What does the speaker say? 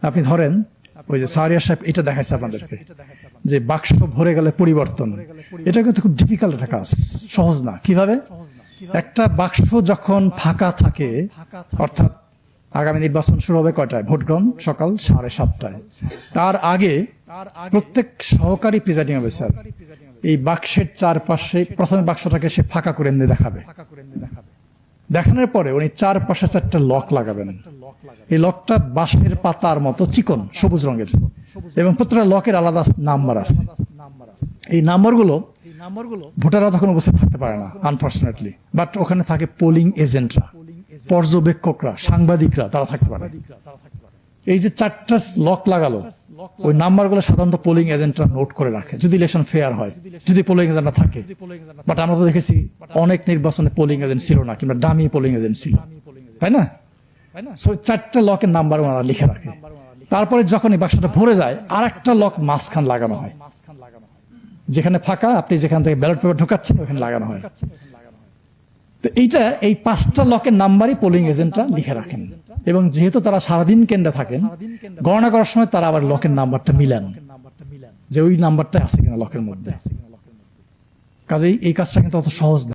আপনি ধরেন ওই যে সারিয়া সাহেব এটা দেখাইছে আপনাদেরকে যে বাক্স ভরে গেলে পরিবর্তন, এটা কিন্তু খুব ডিফিকাল্ট একটা কাজ, সহজ না। কিভাবে? একটা বাক্স যখন ফাঁকা থাকে, অর্থাৎ আগামী নির্বাচন শুরু হবে কয়টায়? ভোট গ্রহণ সকাল 7:30টায়। তার আগে প্রত্যেক সহকারী প্রিজাইডিং অফিসার এই বাক্সের চারপাশে প্রথমে বাক্সটাকে সে ফাঁকা করে এনে দেখাবে। দেখানোর পরে উনি চারপাশে 4টা লক লাগাবেন। এই লকটা বাঁশের পাতার মতো চিকন, সবুজ রঙের, এবং প্রত্যেকটা লকের আলাদা নাম্বার আছে। এই নাম্বারগুলো ভোটাররা তখন উপস্থিত থাকতে পারে না, আনফর্চুনেটলি, বাট ওখানে থাকে পোলিং এজেন্টরা, পর্যবেক্ষকরা, সাংবাদিকরা, তারা থাকতে পারে। এই যে 4টা লক লাগালো, ওই নাম্বারগুলো সাধারণত পোলিং এজেন্টরা নোট করে রাখে, যদি ইলেকশন ফেয়ার হয়, যদি পোলিং এজেন্ট না থাকে। বাট আমরা তো দেখেছি অনেক নির্বাচনে পোলিং এজেন্ট ছিল না, কিংবা ডামি পোলিং এজেন্ট ছিল, তাই না? সো 4টা লকের নাম্বার ওনারা লিখে রাখে। তারপরে যখন এই বাক্সটা ভরে যায়, আর একটা লক মাঝখান লাগানো হয়, যেখানে ফাঁকা, আপনি যেখান থেকে ব্যালট পেপার ঢোকাচ্ছেন ওখানে লাগানো হয়। তো এইটা, এই 5টা লকের নাম্বারই পোলিং এজেন্টরা লিখে রাখেন, এবং যেহেতু তারা সারাদিন কেন্দ্রে থাকেন, গণনা করার সময় তারা আবার লকের নাম্বারটা মিলান যে ওই নাম্বারটা আছে কিনা লকের মধ্যে। কাজেই এই কাজটা কিন্তু অত সহজ না।